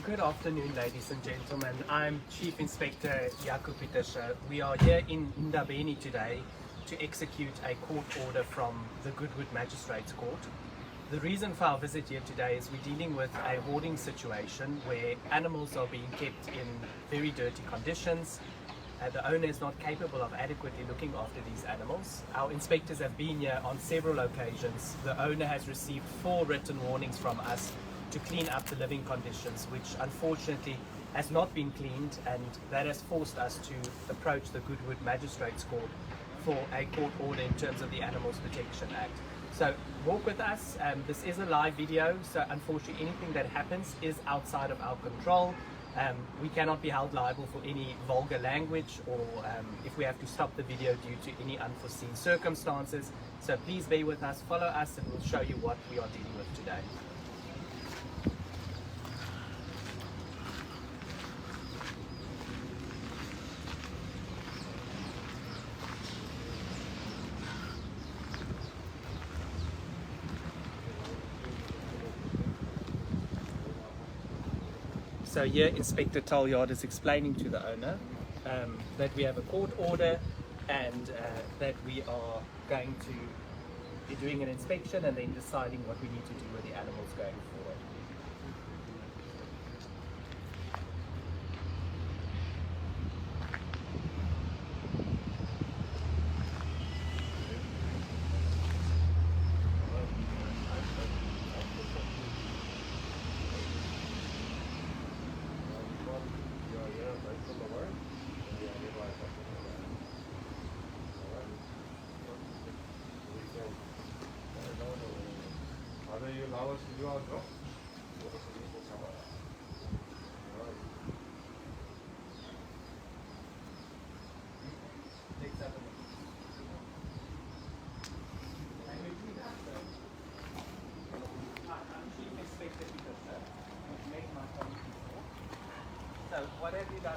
Good afternoon, ladies and gentlemen. I'm Chief Inspector Jaco Pietersche. We are here in Ndabeni today to execute a court order from the Goodwood Magistrates Court. The reason for our visit here today is we're dealing with a hoarding situation where animals are being kept in very dirty conditions. The owner is not capable of adequately looking after these animals. Our inspectors have been here on several occasions. The owner has received 4 written warnings from us to clean up the living conditions, which unfortunately has not been cleaned, and that has forced us to approach the Goodwood Magistrates Court for a court order in terms of the Animals Protection Act. So walk with us. This is a live video, so unfortunately anything that happens is outside of our control. We cannot be held liable for any vulgar language or if we have to stop the video due to any unforeseen circumstances. So please bear with us, follow us, and we'll show you what we are dealing with today. So here Inspector Talyard is explaining to the owner that we have a court order and that we are going to be doing an inspection and then deciding what we need to do with the animals going forward. So what have you done?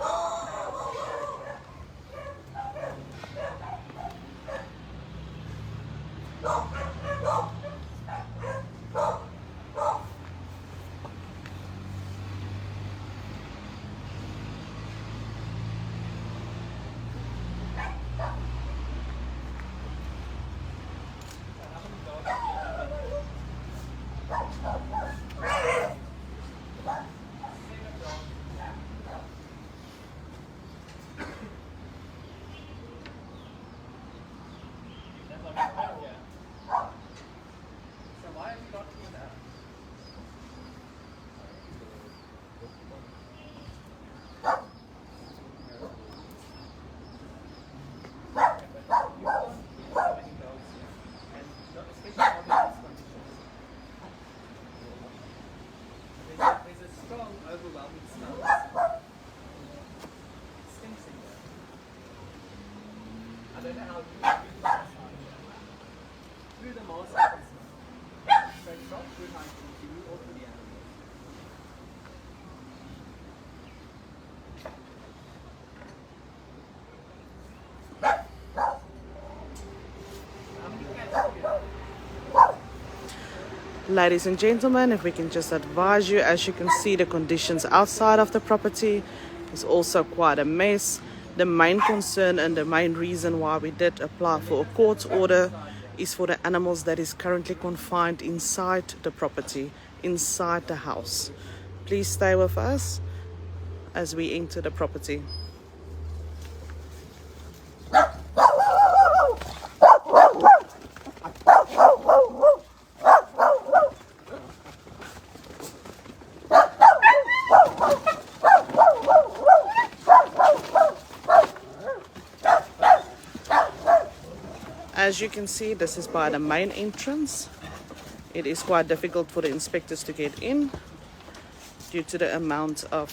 Overwhelming smells. It stinks in here. I don't know how to do that. Through the mask, so it's not good hygiene for you or for the animals. Ladies and gentlemen, if we can just advise you, as you can see, the conditions outside of the property is also quite a mess. The main concern and the main reason why we did apply for a court order is for the animals that is currently confined inside the property, inside the house. Please stay with us as we enter the property. As you can see, this is by the main entrance. It is quite difficult for the inspectors to get in due to the amount of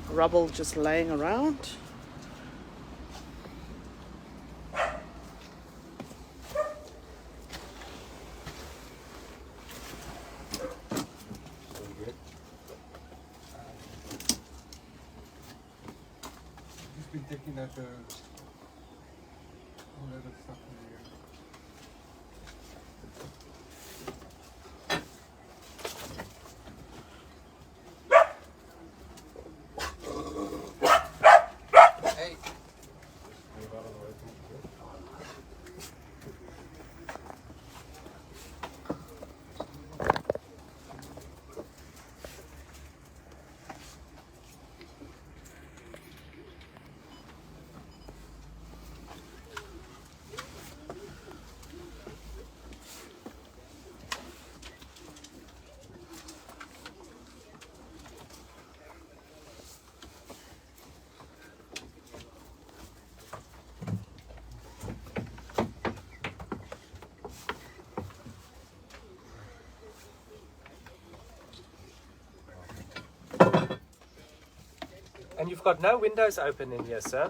rubble just laying around. Just been taking that all that stuff in here. you've got no windows open in here, sir.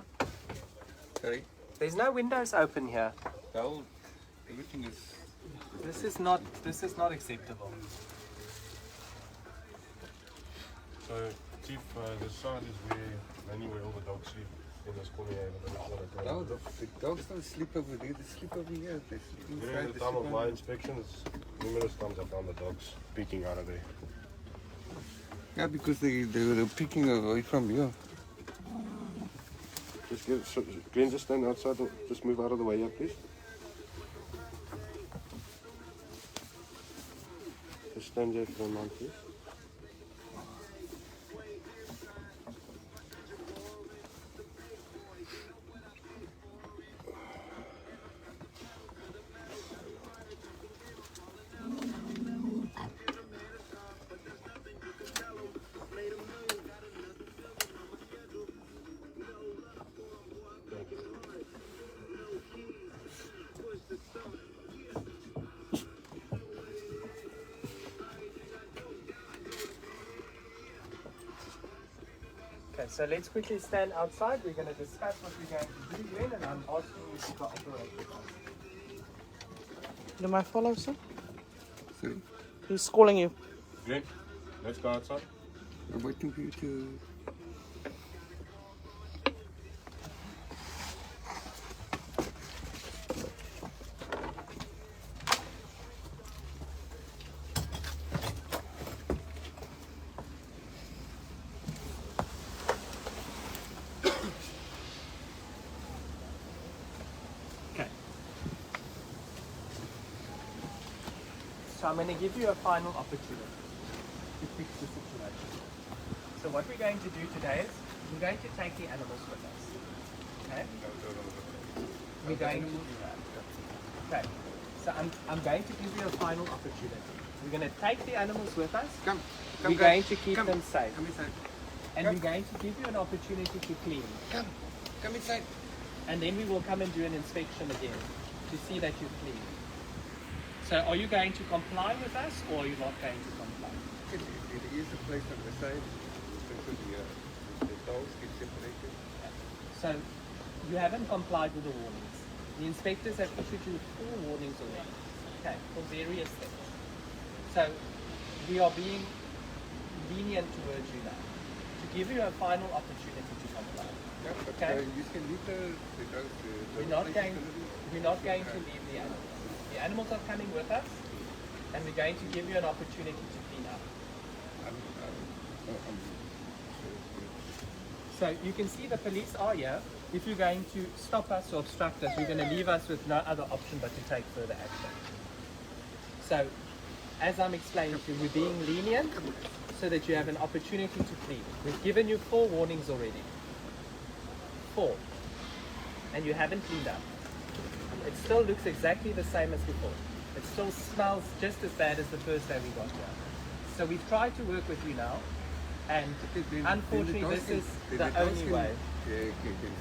Sorry? There's no windows open here. Well, everything is... This is not acceptable. So, Chief, this side is mainly where all the dogs sleep in this corner here. But I don't know No, the dogs don't sleep over there, they sleep over here. They sleep inside. During the they time sleep of my on- inspections, numerous times I found the dogs peeking out of there. Yeah, because they were peeking away from you. Just get, so, Glenn, just stand outside, just move out of the way here, please. Just stand there if you don't mind, please. Okay, so let's quickly stand outside. We're going to discuss what we're going to do then, and I'm asking you to cooperate with us. Do my follow, sir? Sorry? Who's calling you? Glenn, let's go outside. I'm waiting for you to... Okay. So I'm going to give you a final opportunity to fix the situation. So what we're going to do today is we're going to take the animals with us. Okay? We're going to do that. Okay. So I'm going to give you a final opportunity. We're going to take the animals with us. Come, We're going to keep them safe. Come inside. And Come. we're going to give you an opportunity to clean. Come inside. And then we will come and do an inspection again to see that you've cleaned. So are you going to comply with us or are you not going to comply? There is a place on the side. So the dogs get separated. So you haven't complied with the warnings. The inspectors have issued you 4 warnings already. Okay, for various things. So we are being lenient towards you now to give you a final opportunity to comply. Yeah, but Okay. you can leave the dogs. We're not going to leave the animals. The animals are coming with us, and we're going to give you an opportunity to clean up. So you can see the police are here. If you're going to stop us or obstruct us, you're going to leave us with no other option but to take further action. So, as I'm explaining to you, we're being lenient so that you have an opportunity to clean. We've given you 4 warnings already. 4. And you haven't cleaned up. It still looks exactly the same as before. It still smells just as bad as the first day we got here. So we've tried to work with you now, and unfortunately this is the only way. Can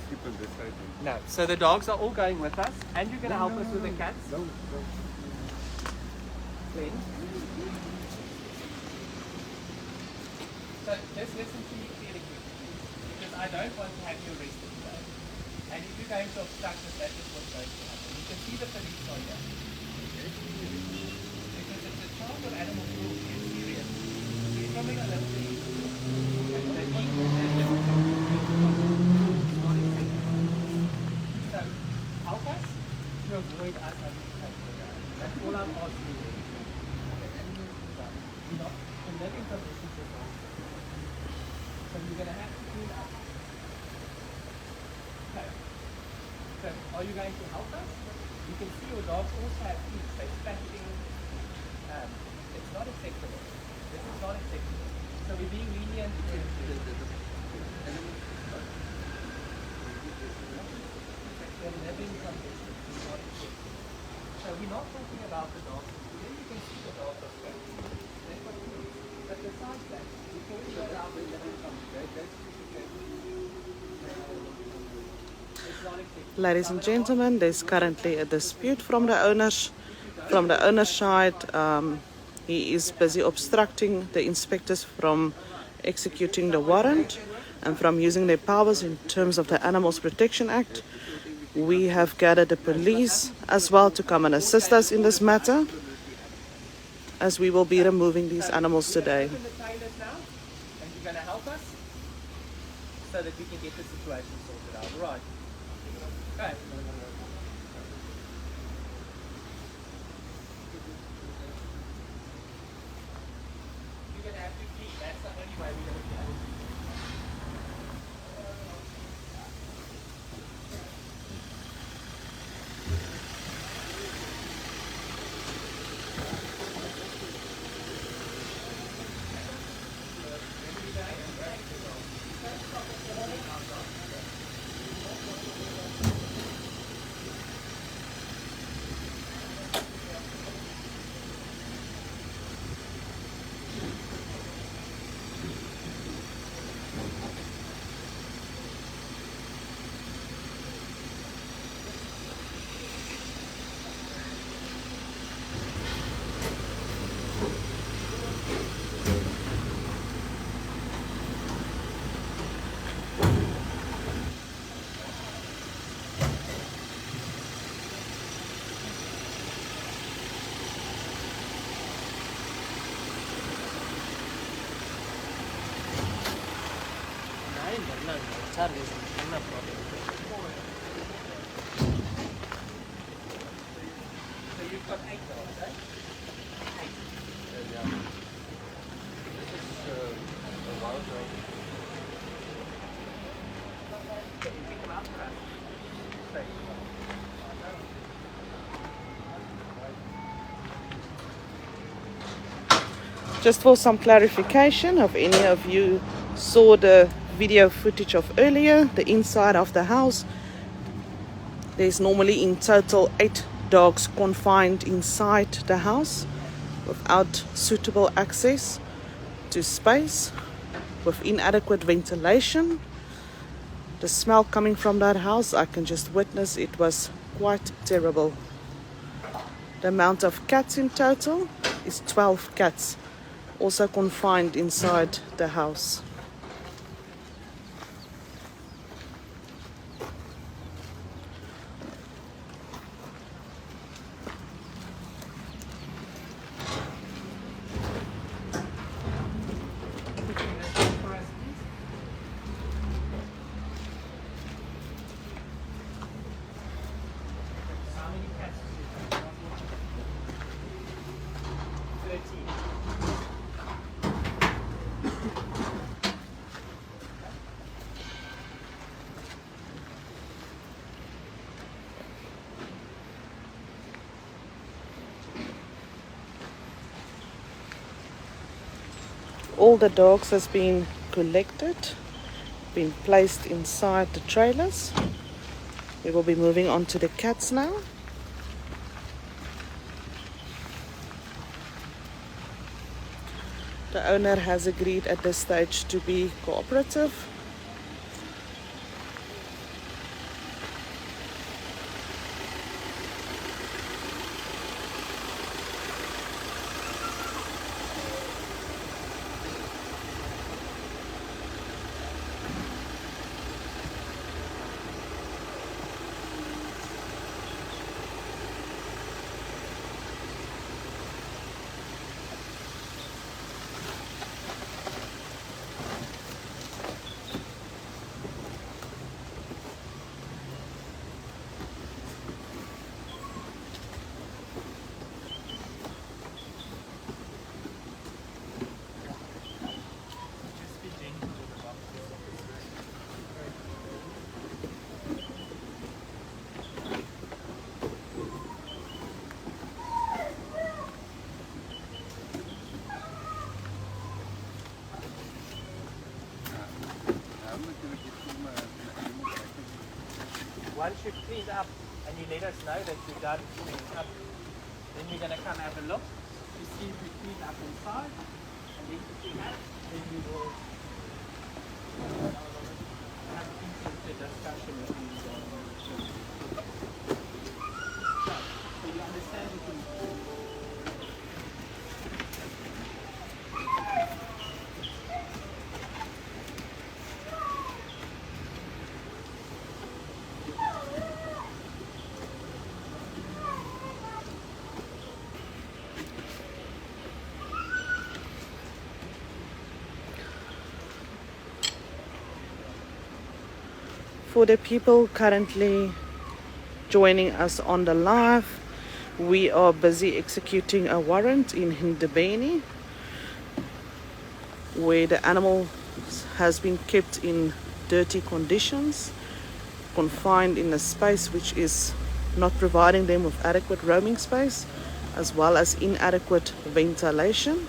sleep on this side. No, so the dogs are all going with us, and you're going to help us with the cats. No. Glenn. So just listen to me clearly, because I don't want to have you arrested today. And if you're going to obstruct us, that is what's going to happen. You can see the police are here. Because it's a charge of animal cruelty, it's serious. We're coming a little bit. So help us to avoid us having to take the ground. That's all I'm asking you. We're not the living conditions is not. So you're going to have to clean up. Okay. So are you going to help us? You can see your dogs also have teeth. They're scratching. It's not acceptable. This is not acceptable. So we're being lenient to the living conditions is not acceptable. So we're not talking about the dogs. Then you can see the dogs are scratching. But besides that, before we go around the living conditions, it's not acceptable. Ladies and gentlemen, there's currently a dispute from the owners. From the owner's side, he is busy obstructing the inspectors from executing the warrant. And from using their powers in terms of the Animals Protection Act, we have gathered the police as well to come and assist us in this matter, as we will be removing these animals today. Open the trailers now, and you're going to help us so that we can get the situation sorted out. Right. Okay. You're going to have to clean. That's the only way we're going to be able to. So you've got 8 dogs, eh? 8. Yeah. This is a wild dog. Can you pick them up, right? Thank you. Just for some clarification, if any of you saw the video footage of earlier, the inside of the house, there's normally in total 8 dogs confined inside the house without suitable access to space, with inadequate ventilation. The smell coming from that house, I can just witness, it was quite terrible. The amount of cats in total is 12 cats, also confined inside the house. How many cats do you have? 13. All the dogs has been collected, been placed inside the trailers. We will be moving on to the cats now. The owner has agreed at this stage to be cooperative. Just be gentle with the boxes. I'm not going to get too much. Once you've cleaned up and you let us know that you've done cleaning up, then we're going to come have a look to see if we clean up inside. And then if we have, then we will have a discussion with you. So you understand the thing. For the people currently joining us on the live, we are busy executing a warrant in Ndabeni, where the animal has been kept in dirty conditions, confined in a space which is not providing them with adequate roaming space, as well as inadequate ventilation.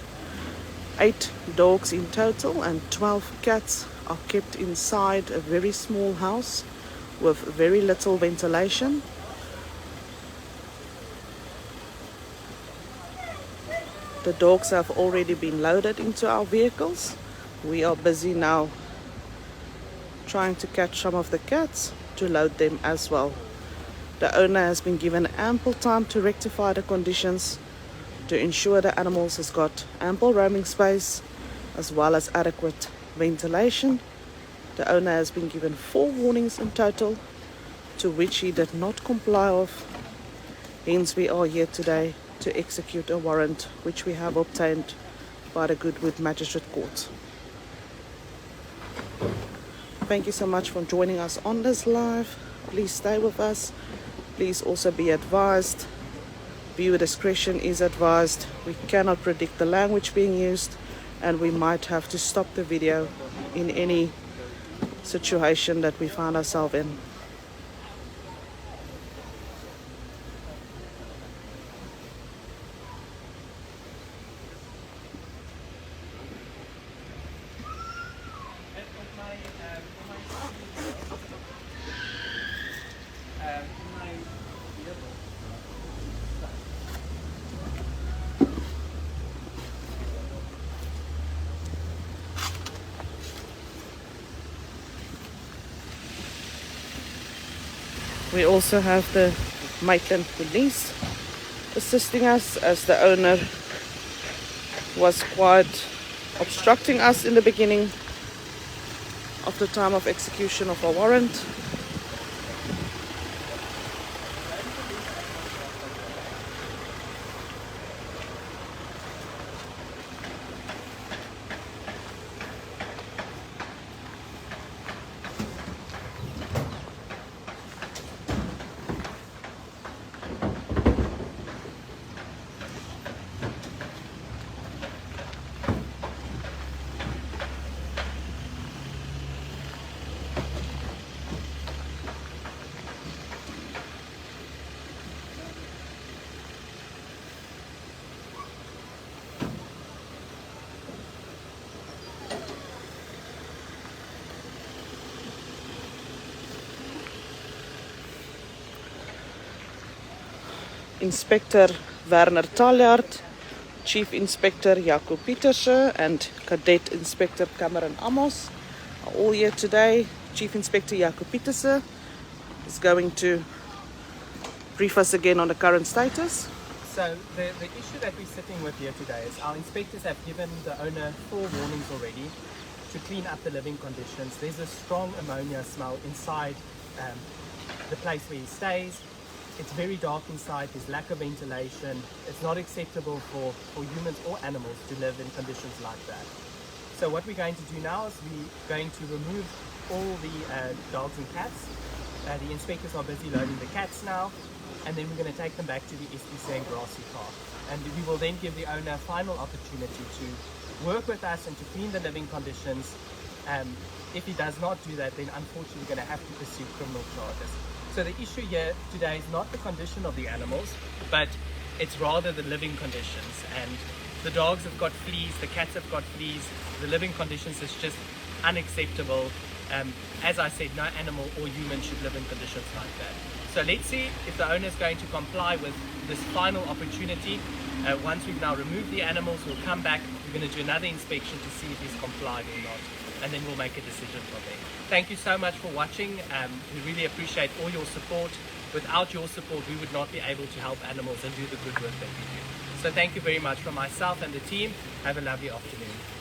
8 dogs in total and 12 cats are kept inside a very small house with very little ventilation. The dogs have already been loaded into our vehicles. We are busy now trying to catch some of the cats to load them as well. The owner has been given ample time to rectify the conditions to ensure the animals has got ample roaming space as well as adequate ventilation. The owner has been given 4 warnings in total, to which he did not comply with. Hence we are here today to execute a warrant which we have obtained by the Goodwood Magistrate Court. Thank you so much for joining us on this live. Please stay with us. Please also be advised, viewer discretion is advised. We cannot predict the language being used, and we might have to stop the video in any situation that we find ourselves in. We also have the Maitland police assisting us, as the owner was quite obstructing us in the beginning of the time of execution of our warrant. Inspector Werner Taljaard, Chief Inspector Jaco Pieterse, and Cadet Inspector Cameron Amos are all here today. Chief Inspector Jaco Pieterse is going to brief us again on the current status. So the issue that we're sitting with here today is our inspectors have given the owner 4 warnings already to clean up the living conditions. There's a strong ammonia smell inside the place where he stays. It's very dark inside, there's lack of ventilation. It's not acceptable for humans or animals to live in conditions like that. So what we're going to do now is we're going to remove all the dogs and cats. The inspectors are busy loading the cats now, and then we're going to take them back to the SPCA and Grassy Park. And we will then give the owner a final opportunity to work with us and to clean the living conditions. If he does not do that, then unfortunately we're going to have to pursue criminal charges. So the issue here today is not the condition of the animals, but it's rather the living conditions. And the dogs have got fleas, the cats have got fleas, the living conditions is just unacceptable. As I said, no animal or human should live in conditions like that. So let's see if the owner is going to comply with this final opportunity. Once we've now removed the animals, we'll come back, we're going to do another inspection to see if he's complied or not, and then we'll make a decision from there. Thank you so much for watching. We really appreciate all your support. Without your support, we would not be able to help animals and do the good work that we do. So thank you very much from myself and the team. Have a lovely afternoon.